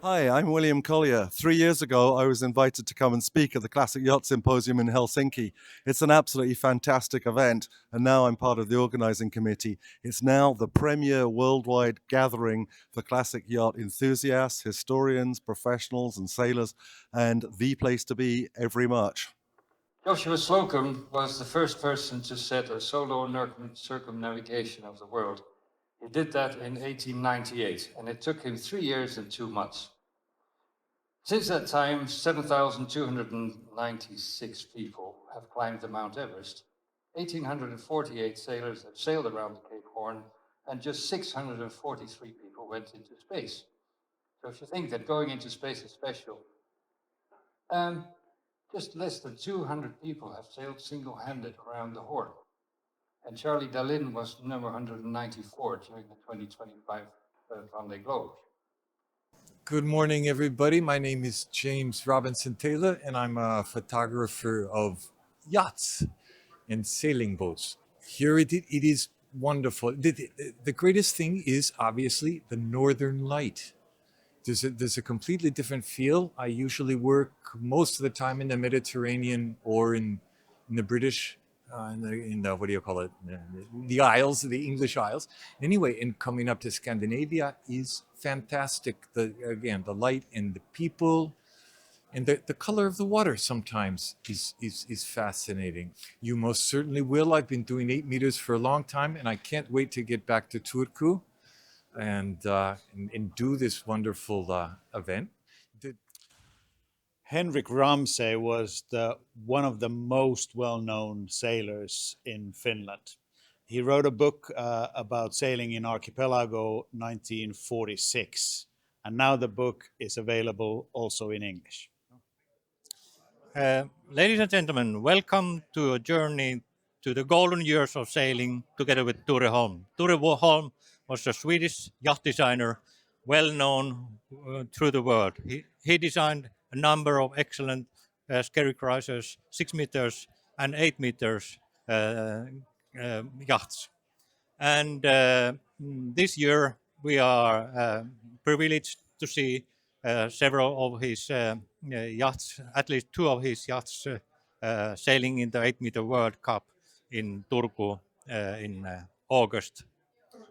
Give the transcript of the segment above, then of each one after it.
Hi, I'm William Collier. 3 years ago, I was invited to come and speak at the Classic Yacht Symposium in Helsinki. It's an absolutely fantastic event, and now I'm part of the organizing committee. It's now the premier worldwide gathering for classic yacht enthusiasts, historians, professionals, and sailors, and the place to be every much. Joshua Slocum was the first person to set a solo circumnavigation of the world. He did that in 1898, and it took him 3 years and 2 months. Since that time, 7,296 people have climbed the Mount Everest. 1,848 sailors have sailed around the Cape Horn, and just 643 people went into space. So if you think that going into space is special, just less than 200 people have sailed single-handed around the Horn. And Charlie Dallin was number 194 during the 2025 Vendée Globe. Good morning, everybody. My name is James Robinson Taylor, and I'm a photographer of yachts and sailing boats. Here it is wonderful. The greatest thing is obviously the northern light. There's a completely different feel. I usually work most of the time in the Mediterranean or in the British, in the what do you call it? The Isles, the English Isles. Anyway, and coming up to Scandinavia is fantastic. The light and the people and the color of the water sometimes is fascinating. You most certainly will. I've been doing 8 meters for a long time, and I can't wait to get back to Turku and do this wonderful event. Henrik Ramsay was one of the most well-known sailors in Finland. He wrote a book about sailing in Archipelago 1946, and now the book is available also in English. Ladies and gentlemen, welcome to a journey to the golden years of sailing together with Ture Holm. Ture Holm was a Swedish yacht designer, well known through the world. He designed a number of excellent Skerry cruisers, 6 meters and 8 meters yachts. And this year we are privileged to see several of his yachts, at least 2 of his yachts, sailing in the 8-meter World Cup in Turku in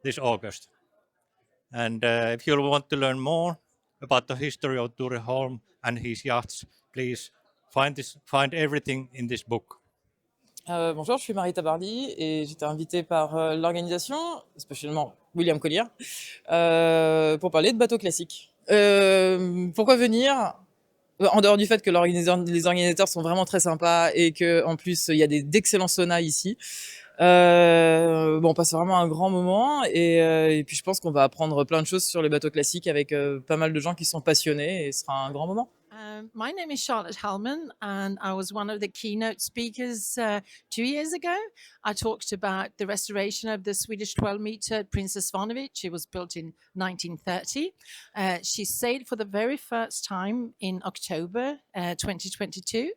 this August. And if you want to learn more about the history of Ture Holm and his yachts, please find everything in this book. Bonjour, je suis Marita Bardi et j'étais invitée par l'organisation, spécialement William Collier, pour parler de bateaux classiques. Pourquoi venir ? En dehors du fait que les organisateurs sont vraiment très sympas et qu'en plus il y a d'excellents saunas ici. On passe vraiment un grand moment et puis je pense qu'on va apprendre plein de choses sur les bateaux classiques avec pas mal de gens qui sont passionnés et ce sera un grand moment. My name is Charlotte Hellman, and I was one of the keynote speakers 2 years ago. I talked about the restoration of the Swedish 12-meter Princess Svanovich. It was built in 1930. She sailed for the very first time in October 2022.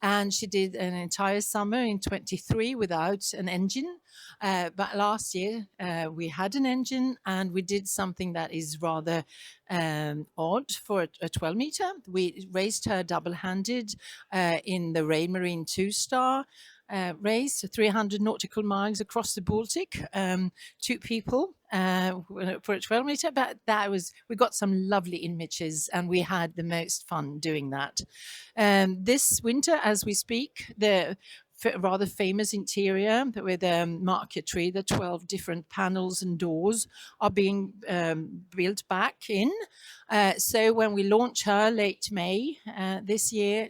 And she did an entire summer in 23 without an engine. But last year we had an engine, and we did something that is rather odd for a 12-meter. We raised her double-handed in the Ray Marine 2-star race, 300 nautical miles across the Baltic, 2 people for a 12-meter. But we got some lovely images, and we had the most fun doing that. This winter, as we speak, the rather famous interior with marquetry, the 12 different panels and doors are being built back in. So when we launch her late May this year,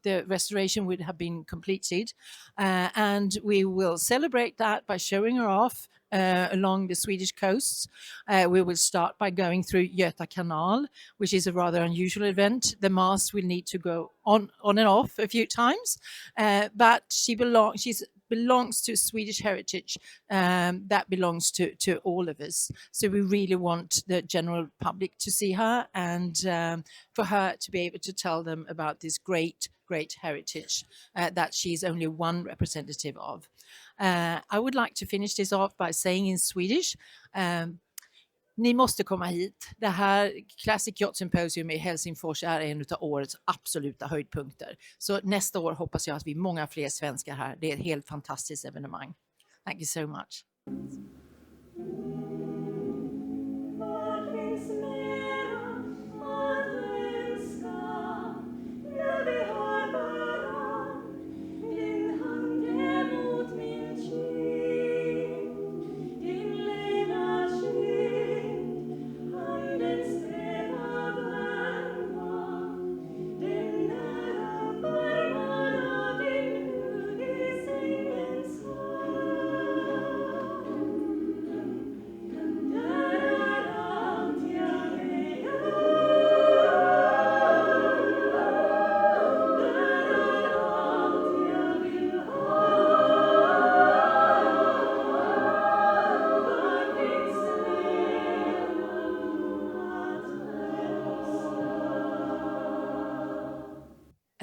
the restoration would have been completed, and we will celebrate that by showing her off along the Swedish coasts. We will start by going through Göta Canal, which is a rather unusual event. The mast will need to go on and off a few times, but she belongs to Swedish heritage that belongs to all of us. So we really want the general public to see her, and for her to be able to tell them about this great heritage that she's only one representative of. I would like to finish this off by saying in Swedish, Ni måste komma hit. Det här Classic Yacht Symposium i Helsingfors är en av årets absoluta höjdpunkter. Så nästa år hoppas jag att vi är många fler svenskar här. Det är ett helt fantastiskt evenemang. Thank you so much.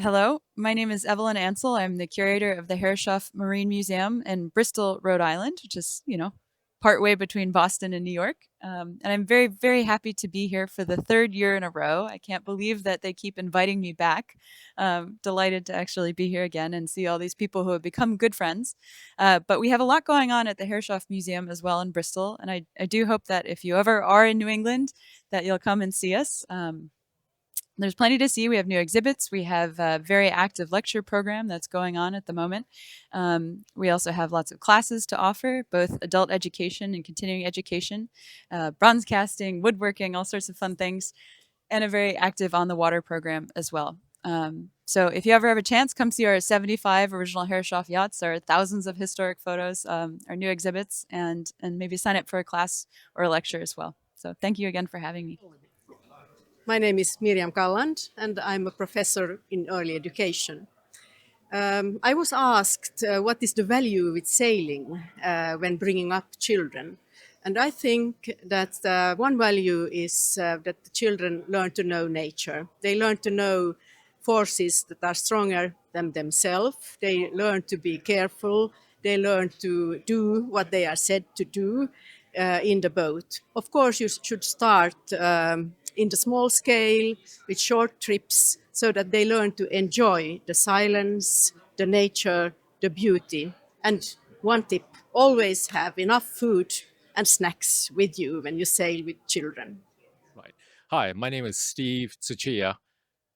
Hello, my name is Evelyn Ansel. I'm the curator of the Herreshoff Marine Museum in Bristol, Rhode Island, which is, partway between Boston and New York. And I'm very, very happy to be here for the third year in a row. I can't believe that they keep inviting me back. Delighted to actually be here again and see all these people who have become good friends. But we have a lot going on at the Herreshoff Museum as well in Bristol. And I do hope that if you ever are in New England, that you'll come and see us. There's plenty to see. We have new exhibits. We have a very active lecture program that's going on at the moment. We also have lots of classes to offer, both adult education and continuing education, bronze casting, woodworking, all sorts of fun things, and a very active on the water program as well. So if you ever have a chance, come see our 75 original Herreshoff yachts, our thousands of historic photos, our new exhibits, and maybe sign up for a class or a lecture as well. So thank you again for having me. My name is Miriam Kalland, and I'm a professor in early education. I was asked what is the value with sailing when bringing up children. And I think that one value is that the children learn to know nature. They learn to know forces that are stronger than themselves. They learn to be careful. They learn to do what they are said to do in the boat. Of course, you should start in the small scale with short trips so that they learn to enjoy the silence, the nature, the beauty. And one tip, always have enough food and snacks with you when you sail with children. Right. Hi, my name is Steve Tsuchiya.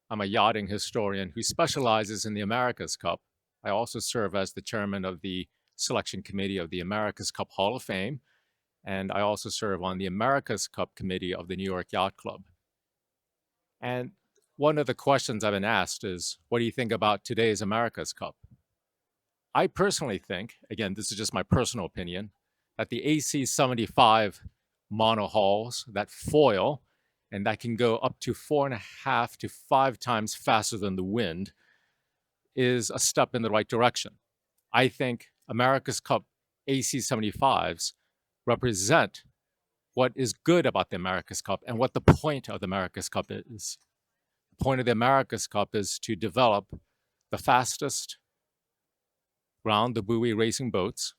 I'm a yachting historian who specializes in the America's Cup. I also serve as the chairman of the selection committee of the America's Cup Hall of Fame, and I also serve on the America's Cup committee of the New York Yacht Club. And one of the questions I've been asked is, what do you think about today's America's Cup? I personally think, again, this is just my personal opinion, that the AC-75 monohulls that foil and that can go up to 4.5 to 5 times faster than the wind is a step in the right direction. I think America's Cup AC-75s represent what is good about the America's Cup and what the point of the America's Cup is. The point of the America's Cup is to develop the fastest round the buoy racing boats,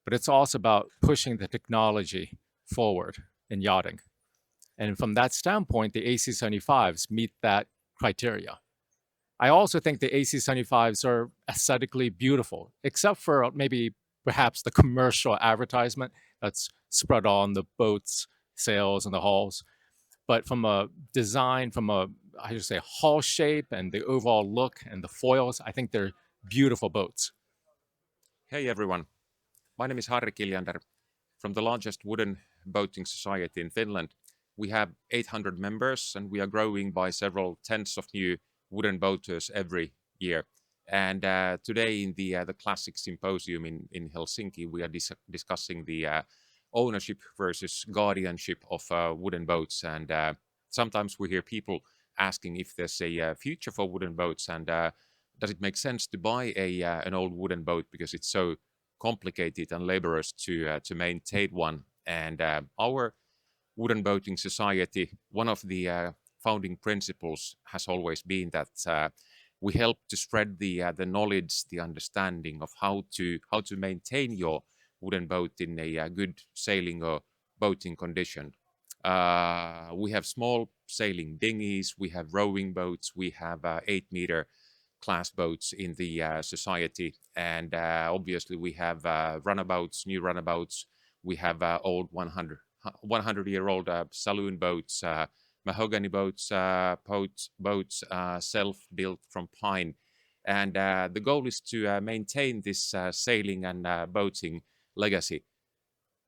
but it's also about pushing the technology forward in yachting. And from that standpoint, the AC-75s meet that criteria. I also think the AC-75s are aesthetically beautiful, except for maybe perhaps the commercial advertisement that's spread on the boats, sails, and the hulls. But from a design, from a, I should say, hull shape and the overall look and the foils, I think they're beautiful boats. Hey everyone, my name is Harri Kiljander from the largest wooden boating society in Finland. We have 800 members and we are growing by several tens of new wooden boaters every year. And today in the Classic Symposium in Helsinki, we are discussing the ownership versus guardianship of wooden boats. And sometimes we hear people asking if there's a future for wooden boats and does it make sense to buy an old wooden boat because it's so complicated and laborious to maintain one. And our wooden boating society, one of the founding principles has always been that we help to spread the knowledge, the understanding of how to maintain your wooden boat in a good sailing or boating condition. We have small sailing dinghies, we have rowing boats, we have 8-meter class boats in the society, and obviously we have runabouts, new runabouts. We have old 100-year-old saloon boats, mahogany boats, boats self-built from pine. And the goal is to maintain this sailing and boating legacy.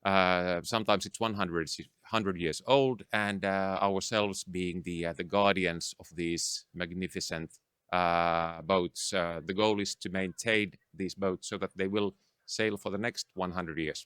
Sometimes it's 100 years old, and ourselves being the guardians of these magnificent boats. The goal is to maintain these boats so that they will sail for the next 100 years.